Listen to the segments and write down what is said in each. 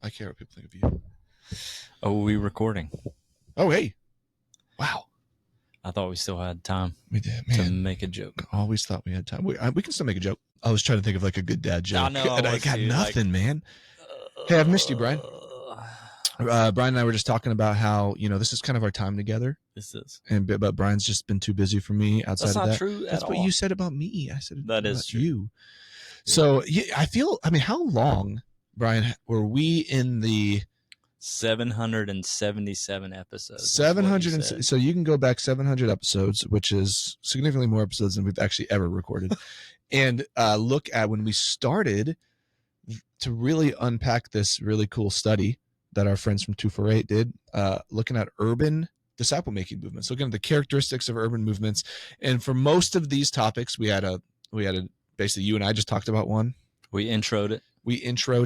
I care what people think of you. Oh, we recording? Oh, hey. Wow. I thought we still had time. We did, to man. make a joke. Always thought we had time. We can still make a joke. I was trying to think of like a good dad joke. I know. And I got nothing, man. Hey, I've missed you, Brian. Brian and I were just talking about how, this is kind of our time together. This is. But Brian's just been too busy for me outside of that. That's not true That's at what all. you said about me. I said that about is true. You. Yeah. So how long, Brian, were we in the 777 episodes? 700. So you can go back 700 episodes, which is significantly more episodes than we've actually ever recorded, and look at when we started to really unpack this really cool study that our friends from TwoFourEight did, looking at urban disciple-making movements, looking at the characteristics of urban movements. And for most of these topics, we had a basically you and I just talked about one. We introed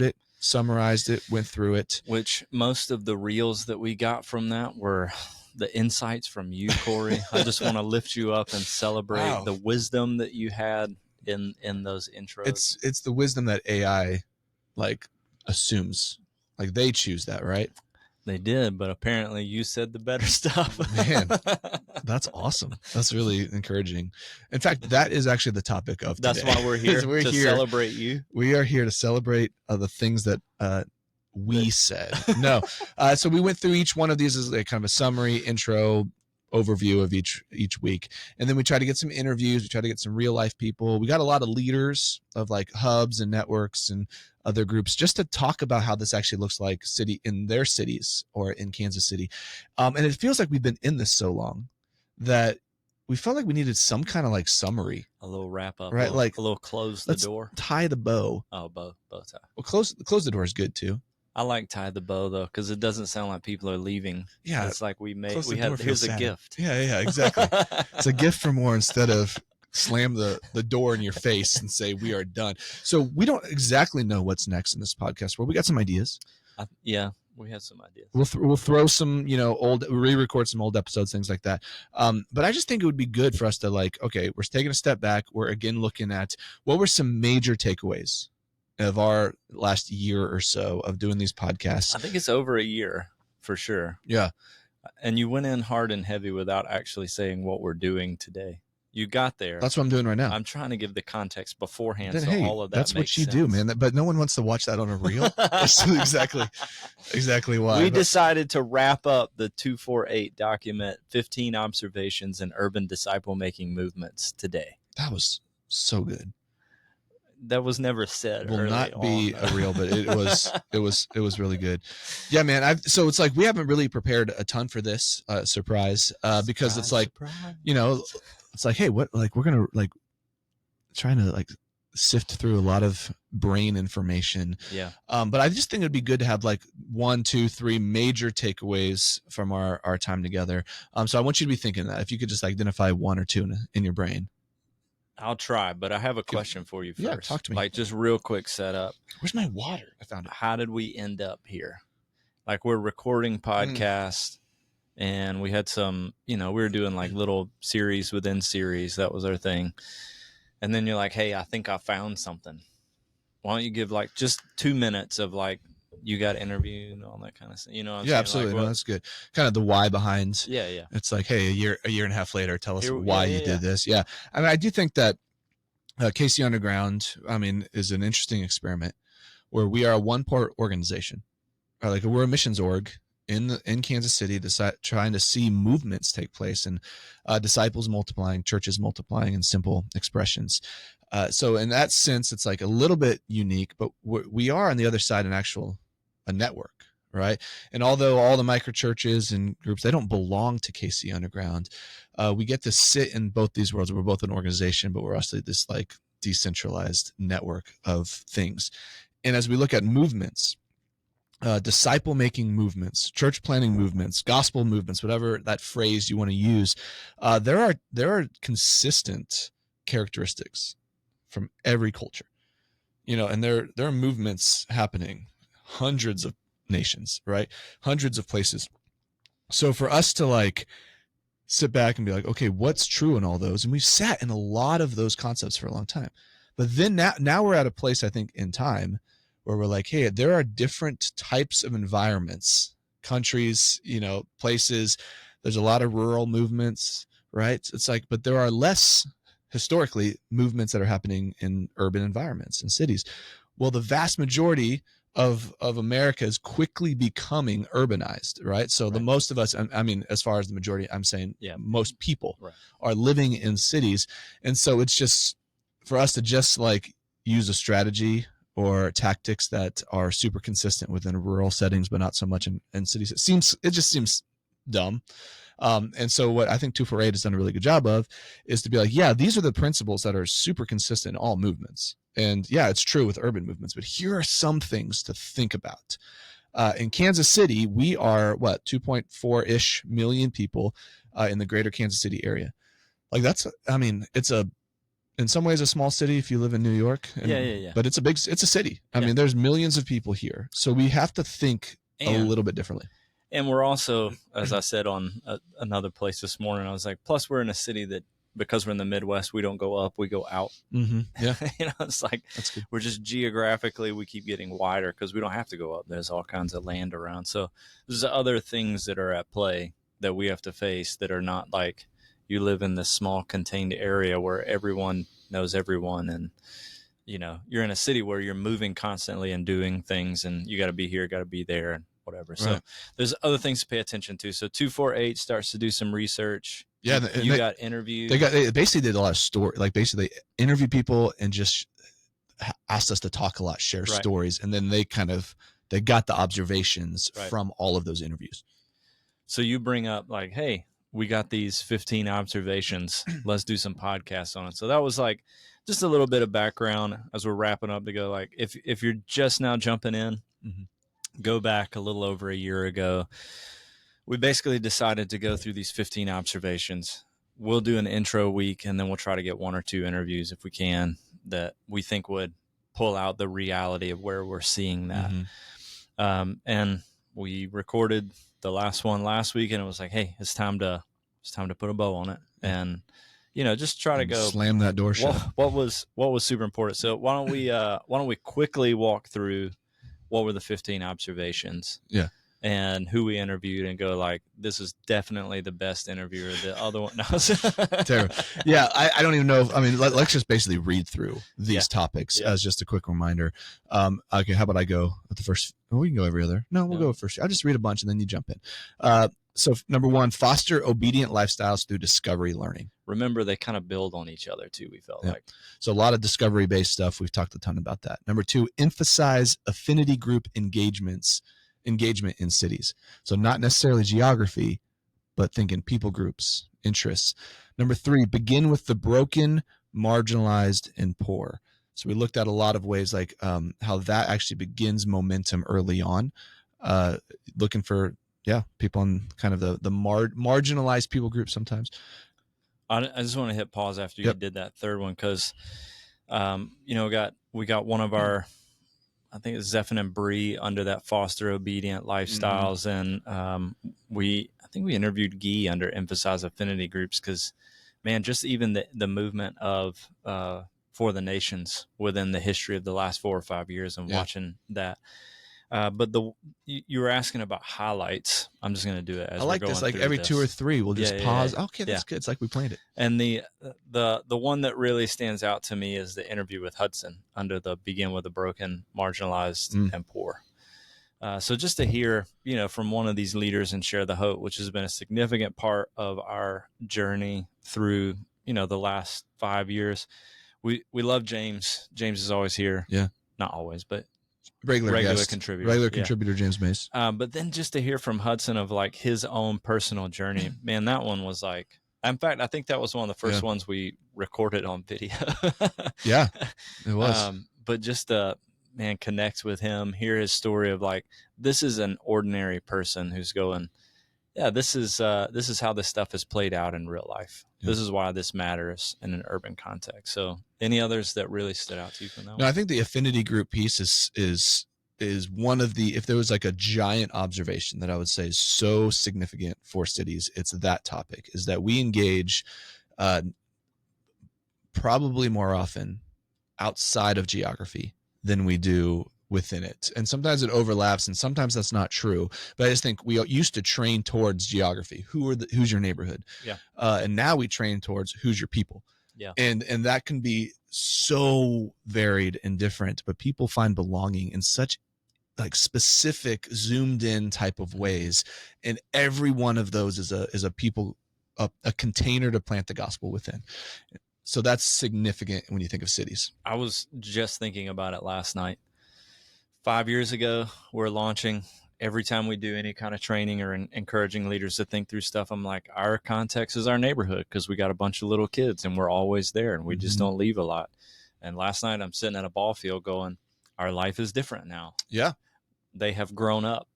it, summarized it, went through it. Which most of the reels that we got from that were the insights from you, Cory. I just want to lift you up and celebrate the wisdom that you had in those intros. It's the wisdom that AI assumes. They choose that, right? They did, but apparently you said the better stuff. Man, that's awesome. That's really encouraging. In fact, that is actually the topic of today. That's why we're here. We're here to celebrate you. We are here to celebrate the things that we said. No. So we went through each one of these as kind of a summary, intro, overview of each week. And then we tried to get some interviews. We tried to get some real life people. We got a lot of leaders of hubs and networks and other groups just to talk about how this actually looks like in their cities or in Kansas City. And it feels like we've been in this so long that we felt like we needed some kind of summary. A little wrap up, right? A little close the door. Tie the bow. Oh, bow tie. Well, close the door is good too. I like tie the bow though, because it doesn't sound like people are leaving. Yeah, it's like here's a gift. Yeah, exactly. It's a gift for more instead of slam the door in your face and say we are done. So we don't exactly know what's next in this podcast. Well, we got some ideas. We have some ideas. We'll throw some re-record some old episodes, things like that. But I just think it would be good for us to okay, we're taking a step back. We're again looking at what were some major takeaways of our last year or so of doing these podcasts. I think it's over a year for sure. Yeah. And you went in hard and heavy without actually saying what we're doing today. You got there. That's what I'm doing right now. I'm trying to give the context beforehand. Then, so all of that that's makes what you sense. do, man. But no one wants to watch that on a reel. That's exactly why. We decided to wrap up the 248 document 15 observations in urban disciple making movements today. That was so good. That was never said. Will not be a reel, but it was really good. Yeah, man. So it's we haven't really prepared a ton for this surprise because it's it's hey, what we're gonna trying to sift through a lot of brain information. Yeah. But I just think it'd be good to have 1, 2, 3 major takeaways from our time together. So I want you to be thinking that if you could just identify 1 or 2 in your brain. I'll try, but I have a question for you first. Yeah, talk to me. Just real quick setup. Where's my water? I found it. How did we end up here? We're recording podcast and we had some, we were doing little series within series. That was our thing. And then you're like, hey, I think I found something. Why don't you give just 2 minutes of you got interviewed and all that kind of stuff. You know what I'm saying? Absolutely. No, that's good. Kind of the why behind. Yeah. It's hey, a year and a half later, tell us why you did this. Yeah. I mean, I do think that KC Underground, is an interesting experiment where we are a one-part organization. We're a missions org in Kansas City, trying to see movements take place and disciples multiplying, churches multiplying in simple expressions. So in that sense, it's a little bit unique, but we are on the other side a network, right? And although all the micro churches and groups, they don't belong to KC Underground, we get to sit in both these worlds. We're both an organization, but we're also this decentralized network of things. And as we look at movements, disciple making movements, church planting movements, gospel movements, whatever that phrase you want to use, there are consistent characteristics from every culture, and there are movements happening, hundreds of nations, right? Hundreds of places. So for us to sit back and be okay, what's true in all those? And we've sat in a lot of those concepts for a long time, but then now we're at a place, I think, in time where we're like, hey, there are different types of environments, countries, places. There's a lot of rural movements, right? It's like, but there are less historically movements that are happening in urban environments and cities. Well, the vast majority of America is quickly becoming urbanized, right? So the most of us, I mean, as far as the majority, I'm saying most people are living in cities. And so it's just for us to just like use a strategy or tactics that are super consistent within rural settings, but not so much in cities. It just seems dumb. And so what I think TwoFourEight has done a really good job of is to be like, yeah, these are the principles that are super consistent in all movements. And yeah, it's true with urban movements, but here are some things to think about. In Kansas City, we are 2.4-ish million people in the greater Kansas City area. Like it's in some ways a small city if you live in New York. But it's a city. I mean, there's millions of people here. So we have to think a little bit differently. And we're also, as I said on another place this morning, I was like, plus we're in a city that, because we're in the Midwest, we don't go up, we go out. Mm-hmm. Yeah. It's like we're just geographically, we keep getting wider because we don't have to go up. There's all kinds of land around. So there's other things that are at play that we have to face that are not like you live in this small contained area where everyone knows everyone. And, you're in a city where you're moving constantly and doing things, and you got to be here, got to be there, and whatever. So there's other things to pay attention to. So 248 starts to do some research. Yeah, you got interviewed. They basically did a lot of story, like basically interview people and just asked us to talk a lot, share stories, and then they got the observations from all of those interviews. So you bring up like, hey, we got these 15 observations. Let's do some podcasts on it. So that was like just a little bit of background as we're wrapping up to go like, if you're just now jumping in, go back a little over a year ago. We basically decided to go through these 15 observations. We'll do an intro week, and then we'll try to get 1 or 2 interviews if we can that we think would pull out the reality of where we're seeing that. And we recorded the last one last week, and it was like, hey, it's time to put a bow on it, and just try to go slam that door shut. What was super important. So why don't we quickly walk through what were the 15 observations? Yeah. And who we interviewed, and go like, this is definitely the best interviewer. The other one, no. Terrible. Yeah, I don't even know. I mean, let's just basically read through these topics as just a quick reminder. Okay, how about I go with the first? Oh, we can go every other. No, we'll go first. I'll just read a bunch and then you jump in. So number 1, foster obedient lifestyles through discovery learning. Remember, they kind of build on each other too, we felt like. So a lot of discovery-based stuff. We've talked a ton about that. Number 2, emphasize affinity group engagement in cities. So not necessarily geography, but thinking people groups, interests. Number 3, begin with the broken, marginalized, and poor. So we looked at a lot of ways like how that actually begins momentum early on, looking for people in kind of the marginalized people groups sometimes. I just want to hit pause after you did that third one because, we got one of our, I think it's Zephan and Bree under that foster obedient lifestyles. And I think we interviewed Guy under emphasize affinity groups because, man, just even the movement of For the Nations within the history of the last 4 or 5 years and watching that. But you were asking about highlights. I'm just going to do it as I like we're going this. Like through every this. 2 or 3, we'll just pause. Okay, that's good. It's like we planned it. And the one that really stands out to me is the interview with Hudson under the begin with the broken, marginalized, and poor. So just to hear, from one of these leaders and share the hope, which has been a significant part of our journey through, the last 5 years. We love James. James is always here. Yeah. Not always, but regular contributor, contributor James Mace. But then just to hear from Hudson of like his own personal journey, man, that one was like, in fact, I think that was one of the first ones we recorded on video. Yeah, it was. But just connect with him, hear his story of like, this is an ordinary person who's going, this is how this stuff is played out in real life. This is why this matters in an urban context. So any others that really stood out to you from that one? No, I think the affinity group piece is one of the, if there was like a giant observation that I would say is so significant for cities, it's that topic, is that we engage probably more often outside of geography than we do within it, and sometimes it overlaps, and sometimes that's not true. But I just think we used to train towards geography. Who's your neighborhood? Yeah. And now we train towards who's your people. Yeah. And that can be so varied and different, but people find belonging in such like specific, zoomed in type of ways, and every one of those is a people, a container to plant the gospel within. So that's significant when you think of cities. I was just thinking about it last night. 5 years ago, we're launching. Every time we do any kind of training or encouraging leaders to think through stuff, I'm like, our context is our neighborhood, because we got a bunch of little kids and we're always there and we just don't leave a lot. And last night I'm sitting at a ball field going, our life is different now. Yeah. They have grown up.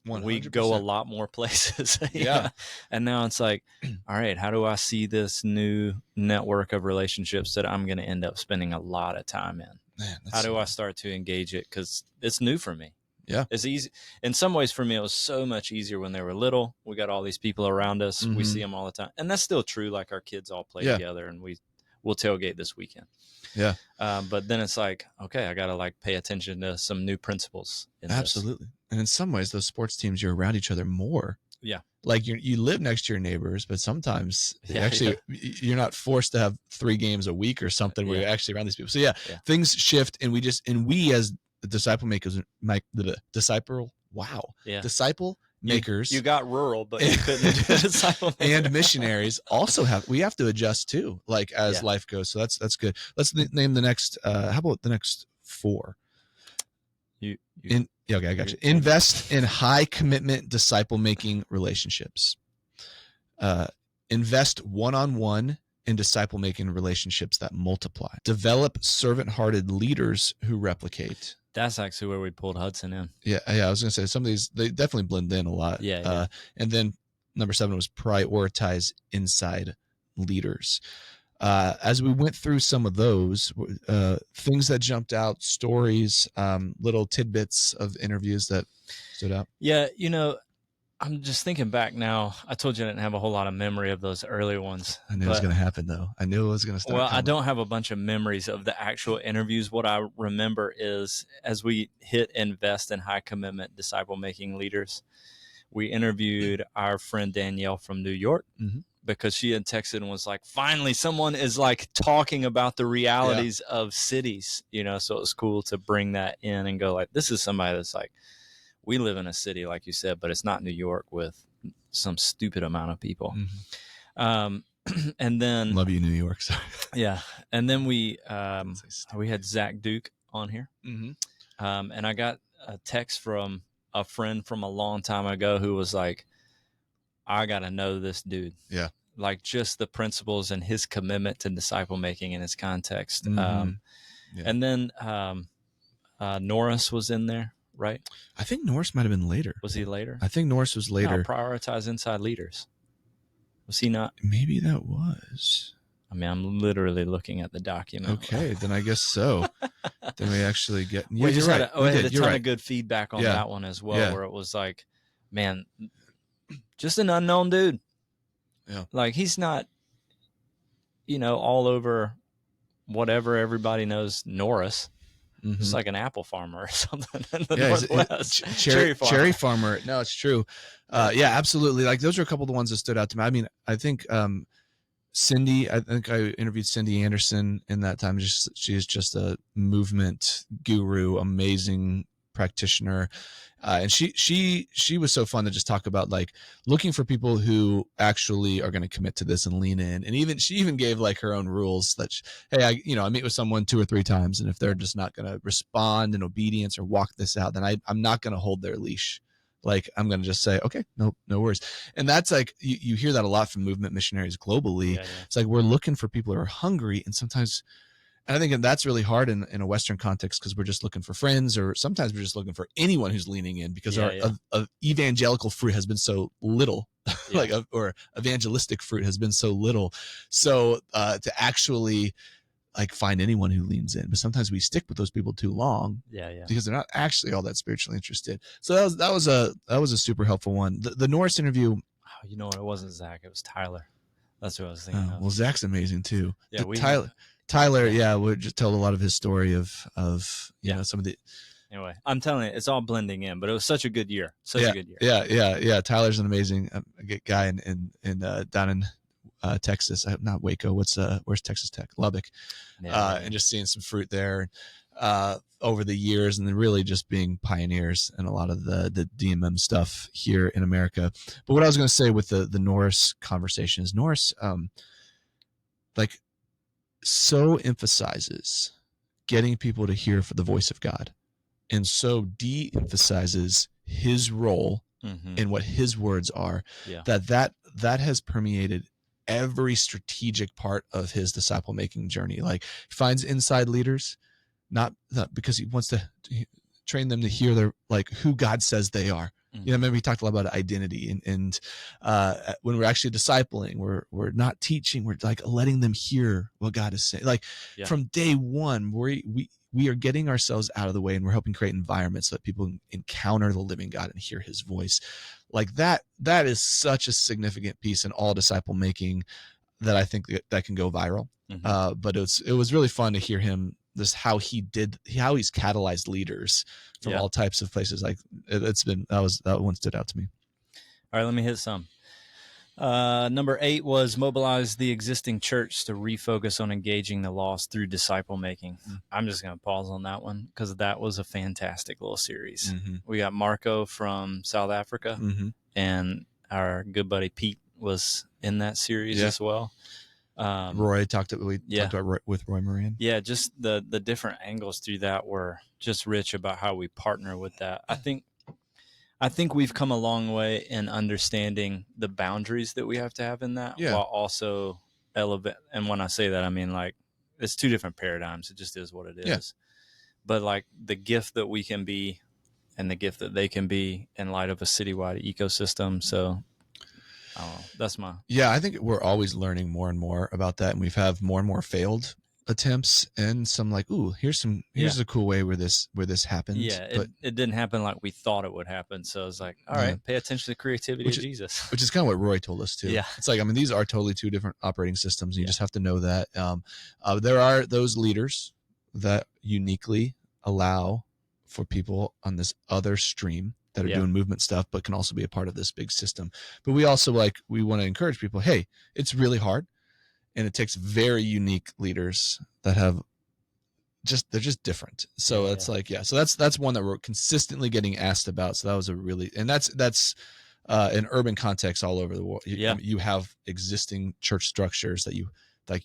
100%. We go a lot more places. Yeah. And now it's like, all right, how do I see this new network of relationships that I'm going to end up spending a lot of time in? Man, how do I start to engage it? Because it's new for me. Yeah. It's easy. In some ways for me, it was so much easier when they were little. We got all these people around us. We see them all the time. And that's still true. Like our kids all play together, and we'll tailgate this weekend. Yeah. But then it's like, okay, I got to like pay attention to some new principles. Absolutely. And in some ways, those sports teams, you're around each other more. Yeah. Like you live next to your neighbors, but sometimes you're not forced to have 3 games a week or something where you're actually around these people. So things shift, and we as the disciple makers, disciple makers. You got rural, but you couldn't do disciple makers. And missionaries also we have to adjust too, like as life goes. So that's good. Let's name the next. How about the next 4? Okay, I got you. Invest in high commitment disciple making relationships. Invest one-on-one in disciple making relationships that multiply. Develop servant-hearted leaders who replicate. That's actually where we pulled Hudson in. Yeah. I was gonna say some of these, they definitely blend in a lot. Yeah. And then number 7 was prioritize inside leaders. As we went through some of those things that jumped out, stories, little tidbits of interviews that stood out. Yeah, I'm just thinking back now. I told you I didn't have a whole lot of memory of those early ones. I knew it was going to happen, though. I knew it was going to start. Well, coming. I don't have a bunch of memories of the actual interviews. What I remember is as we hit invest in high commitment disciple making leaders, we interviewed our friend Danielle from New York. Because she had texted and was like, finally, someone is like talking about the realities of cities, so it was cool to bring that in and go like, this is somebody that's like, we live in a city, like you said, but it's not New York with some stupid amount of people. And then love you, New York. Sorry. Yeah. And then we had Zach Duke on here. And I got a text from a friend from a long time ago who was like, I got to know this dude. Yeah. Like just the principles and his commitment to disciple making in his context. And then Norris was in there, right? I think Norris might have been later. Was he later? I think Norris was later. No, prioritize inside leaders. Was he not? Maybe that was. I mean, I'm literally looking at the document. Okay, then I guess so. Then we actually get. Yeah, we had a ton of good feedback on that one as well, where it was like, man, just an unknown dude. Yeah. Like he's not, all over whatever everybody knows Norris. It's like an apple farmer or something in the Northwest. Cherry farmer. No, it's true. Yeah, absolutely. Like those are a couple of the ones that stood out to me. I mean, I think Cindy, I interviewed Cindy Anderson in that time. She is just a movement guru, amazing practitioner. And she was so fun to just talk about like looking for people who actually are going to commit to this and lean in. And she even gave like her own rules that, hey, I meet with someone 2 or 3 times. And if they're just not going to respond in obedience or walk this out, then I'm not going to hold their leash. Like I'm going to just say, okay, no worries. And that's like, you hear that a lot from movement missionaries globally. Yeah. It's like, we're looking for people who are hungry. And sometimes, and I think that's really hard in a Western context because we're just looking for friends, or sometimes we're just looking for anyone who's leaning in because our evangelical fruit has been so little, or evangelistic fruit has been so little. So to actually like find anyone who leans in, but sometimes we stick with those people too long, because they're not actually all that spiritually interested. So that was a super helpful one. The Norris interview. Oh, you know what? It wasn't Zach. It was Tyler. That's what I was thinking of. Well, Zach's amazing too. Yeah, Tyler, would just tell a lot of his story of some of the Anyway, I'm telling you, it's all blending in, but it was such a good year. Such a good year. Yeah. Tyler's an amazing guy in down in Texas, not Waco. Where's Texas Tech? Lubbock. And just seeing some fruit there over the years, and then really just being pioneers in a lot of the DMM stuff here in America. But what I was going to say with the Norris conversation is Norris, like, so emphasizes getting people to hear for the voice of God, and so de-emphasizes his role in what his words are. That has permeated every strategic part of his disciple making journey. Like, he finds inside leaders, not because he wants to train them to hear their, like, who God says they are. You know, maybe we talked a lot about identity, and when we're actually discipling, we're not teaching, we're like letting them hear what God is saying. Like, from day one, we are getting ourselves out of the way, and we're helping create environments so that people encounter the living God and hear his voice. Like, that is such a significant piece in all disciple making that I think that can go viral. But it was really fun to hear him, how he's catalyzed leaders from all types of places. Like, that one stood out to me. All right, let me hit some. Number 8 was mobilize the existing church to refocus on engaging the lost through disciple making. I'm just going to pause on that one because that was a fantastic little series. We got Marco from South Africa, and our good buddy Pete was in that series as well. Roy talked about with Roy Moran. Yeah, just the different angles through that were just rich about how we partner with that. I think we've come a long way in understanding the boundaries that we have to have in that, while also elevate. And when I say that, I mean, like, it's two different paradigms. It just is what it is. But like the gift that we can be and the gift that they can be in light of a citywide ecosystem. So I don't know. That's my. Yeah, I think we're always learning more and more about that, and we've had more and more failed attempts, and some like, ooh, here's a cool way where this happened. But it didn't happen like we thought it would happen. So it's like, all right, pay attention to the creativity of Jesus. Which is kind of what Roy told us too. Yeah. It's like, I mean, these are totally two different operating systems. And you just have to know that. There are those leaders that uniquely allow for people on this other stream that are doing movement stuff, but can also be a part of this big system. But we also we want to encourage people, hey, it's really hard. And it takes very unique leaders that have they're just different. So it's so that's one that we're consistently getting asked about. So that was that's in urban context all over the world. You have existing church structures that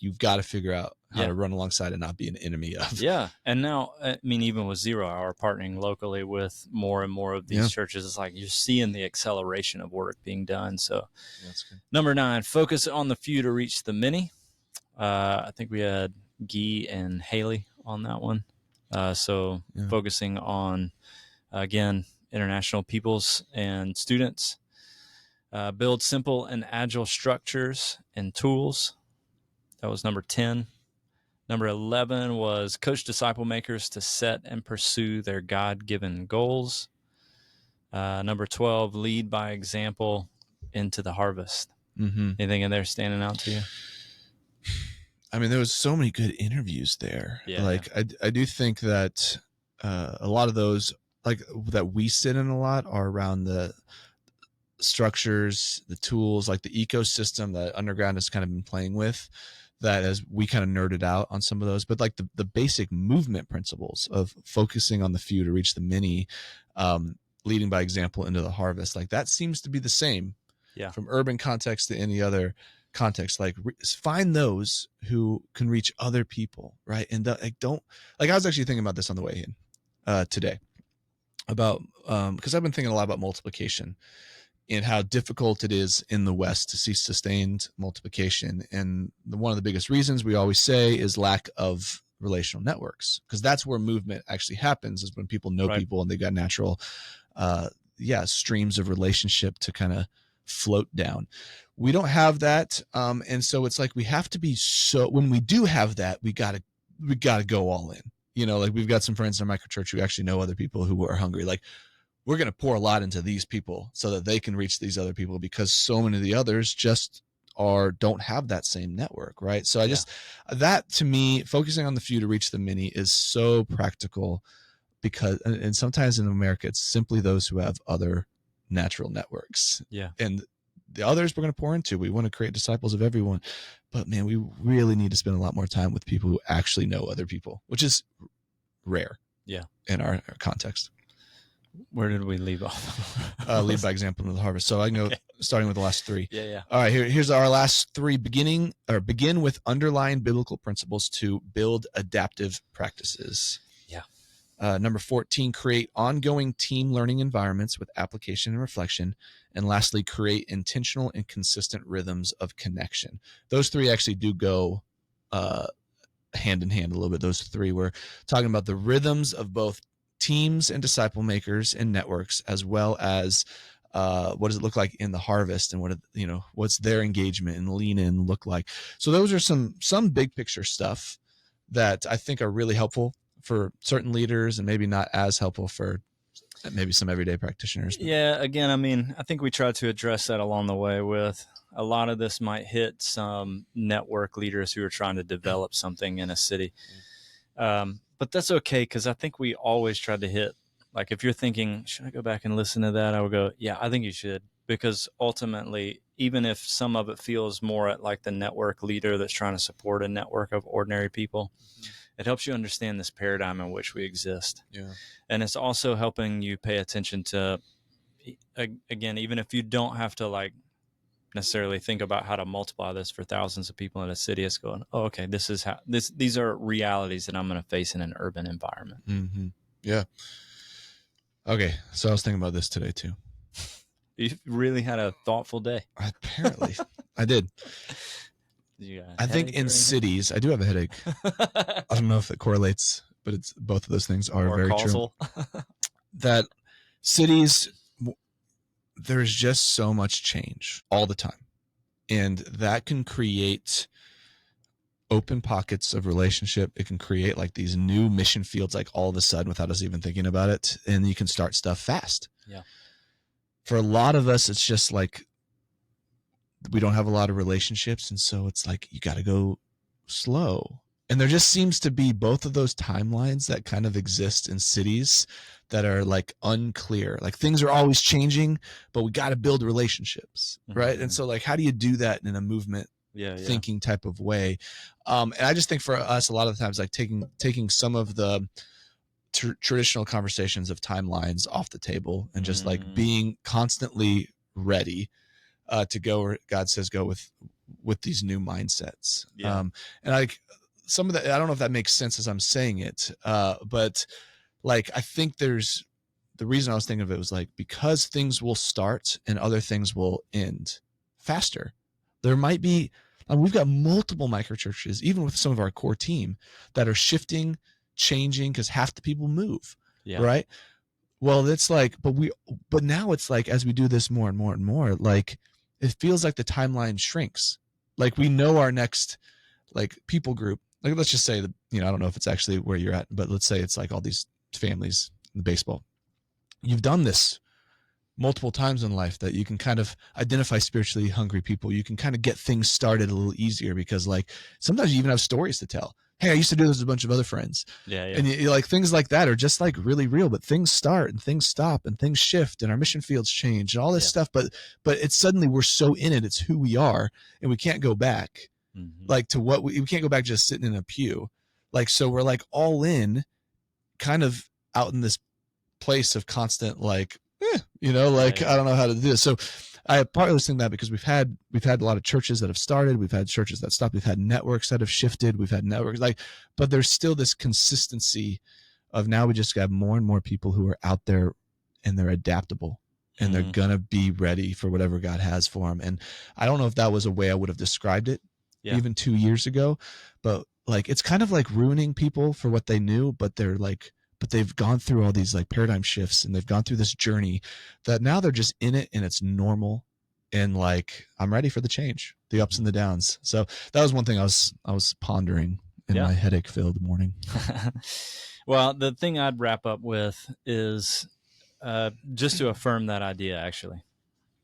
you've got to figure out how to run alongside and not be an enemy of. Yeah. And now, I mean, even with 0 Hour partnering locally with more and more of these churches, it's like you're seeing the acceleration of work being done. So that's good. Number 9, focus on the few to reach the many. I think we had Guy and Haley on that one. Focusing on, again, international peoples and students. Build simple and agile structures and tools. That was number 10. Number 11 was coach disciple makers to set and pursue their God-given goals. Number 12, lead by example into the harvest. Anything in there standing out to you? I mean, there was so many good interviews there. I do think that a lot of those, like, that we sit in a lot, are around the structures, the tools, like the ecosystem that Underground has kind of been playing with, that as we kind of nerded out on some of those, but like the basic movement principles of focusing on the few to reach the many, leading by example into the harvest, like that seems to be the same from urban context to any other context. Like, find those who can reach other people, right? And I was actually thinking about this on the way in today about because I've been thinking a lot about multiplication and how difficult it is in the West to see sustained multiplication. And one of the biggest reasons we always say is lack of relational networks, because that's where movement actually happens, is when people know people and they've got natural streams of relationship to kind of float down. We don't have that. And so it's like, we have to be, so when we do have that, we gotta go all in, like we've got some friends in our microchurch who actually know other people who are hungry. Like, we're going to pour a lot into these people so that they can reach these other people, because so many of the others just don't have that same network. Right. So that to me, focusing on the few to reach the many is so practical, because, and sometimes in America, it's simply those who have other natural networks. Yeah. And the others we're going to pour into. We want to create disciples of everyone. But man, we really need to spend a lot more time with people who actually know other people, which is rare. Yeah. In our context. Where did we leave off? Lead by example into the harvest. So I can go starting with the last three. Yeah. All right, here's our last three. Begin with underlying biblical principles to build adaptive practices. Yeah. Number 14, create ongoing team learning environments with application and reflection. And lastly, create intentional and consistent rhythms of connection. Those three actually do go hand in hand a little bit. Those three, we're talking about the rhythms of both teams and disciple makers and networks, as well as what does it look like in the harvest, and what's their engagement and lean in look like. So those are some big picture stuff that I think are really helpful for certain leaders and maybe not as helpful for maybe some everyday practitioners. Yeah. Again, I mean, I think we tried to address that along the way with a lot of this might hit some network leaders who are trying to develop something in a city. But that's okay, because I think we always try to hit, like, if you're thinking, should I go back and listen to that? I would go, yeah, I think you should, because ultimately, even if some of it feels more at like the network leader that's trying to support a network of ordinary people, it helps you understand this paradigm in which we exist. Yeah. And it's also helping you pay attention to, again, even if you don't have to like necessarily think about how to multiply this for thousands of people in a city, it's going, oh, okay, these are realities that I'm going to face in an urban environment. Mm-hmm. Yeah. Okay. So I was thinking about this today too. You really had a thoughtful day. Apparently I did. I think in cities, I do have a headache. I don't know if it correlates, but it's both of those things are very causal. True. That cities, there's just so much change all the time. And that can create open pockets of relationship. It can create like these new mission fields, like all of a sudden without us even thinking about it. And you can start stuff fast. Yeah. For a lot of us, it's just like, we don't have a lot of relationships. And so it's like, you got to go slow. And there just seems to be both of those timelines that kind of exist in cities that are like unclear. Like things are always changing, but we got to build relationships. Mm-hmm. Right. And so like, how do you do that in a movement thinking type of way? And I just think for us, a lot of the times, like taking some of the traditional conversations of timelines off the table and just like being constantly ready to go where God says go with these new mindsets. Yeah. And like some of that, I don't know if that makes sense as I'm saying it, but like, I think the reason I was thinking of it was like, because things will start and other things will end faster. There might be, we've got multiple micro churches, even with some of our core team, that are shifting, changing, because half the people move. Yeah. Right. Well, it's like, but now it's like, as we do this more and more and more, like, it feels like the timeline shrinks. Like we know our next like people group, like let's just say that, I don't know if it's actually where you're at, but let's say it's like all these families in the baseball. You've done this multiple times in life that you can kind of identify spiritually hungry people. You can kind of get things started a little easier because like sometimes you even have stories to tell. Hey, I used to do this with a bunch of other friends. Yeah. And you like things like that are just like really real, but things start and things stop and things shift and our mission fields change and all this stuff. But it's suddenly we're so in it. It's who we are and we can't go back like to what we can't go back just sitting in a pew. Like, so we're like all in kind of out in this place of constant, like, I don't know how to do this. So I partly was thinking that because we've had a lot of churches that have started, we've had churches that stopped, we've had networks that have shifted, we've had networks but there's still this consistency of now we just have more and more people who are out there and they're adaptable and they're going to be ready for whatever God has for them. And I don't know if that was a way I would have described it even 2 years ago, but like, it's kind of like ruining people for what they knew, but they've gone through all these like paradigm shifts and they've gone through this journey that now they're just in it and it's normal. And like, I'm ready for the change, the ups and the downs. So that was one thing I was pondering in my headache filled morning. Well, the thing I'd wrap up with is just to affirm that idea, actually,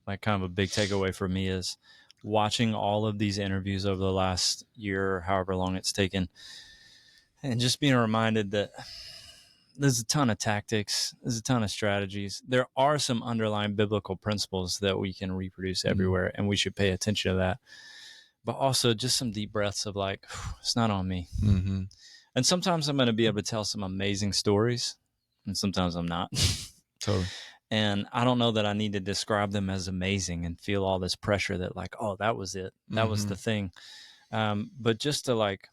like kind of a big takeaway for me is watching all of these interviews over the last year, however long it's taken, and just being reminded that there's a ton of tactics. There's a ton of strategies. There are some underlying biblical principles that we can reproduce everywhere, and we should pay attention to that. But also just some deep breaths of like, it's not on me. Mm-hmm. And sometimes I'm going to be able to tell some amazing stories, and sometimes I'm not. Totally. And I don't know that I need to describe them as amazing and feel all this pressure that like, oh, that was it. That was the thing. But just to like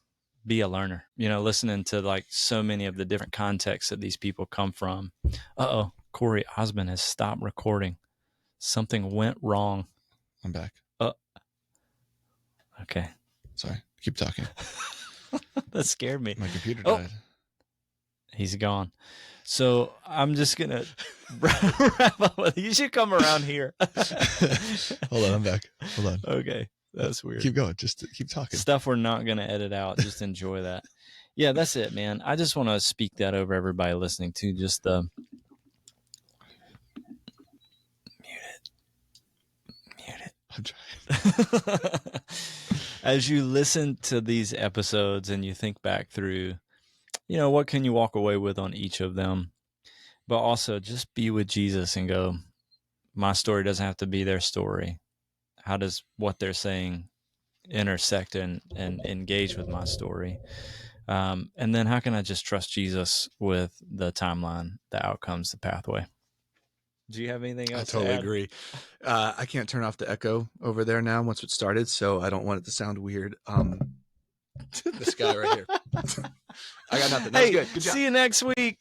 be a learner, you know, listening to like so many of the different contexts that these people come from. Uh-oh, Cory Osmond has stopped recording. Something went wrong. I'm back. Okay. Sorry. Keep talking. That scared me. My computer died. He's gone. So I'm just going to wrap up with you. Should come around here. Hold on. I'm back. Hold on. Okay. That's weird. Keep going. Just keep talking. Stuff we're not going to edit out. Just enjoy that. Yeah, that's it, man. I just want to speak that over everybody listening to just the mute it. I'm trying. As you listen to these episodes and you think back through, you know, what can you walk away with on each of them? But also just be with Jesus and go, my story doesn't have to be their story. How does what they're saying intersect and engage with my story? And then how can I just trust Jesus with the timeline, the outcomes, the pathway? Do you have anything else? I totally agree. I can't turn off the echo over there now once it started, so I don't want it to sound weird. This guy right here. I got nothing. That's good. Good job. See you next week.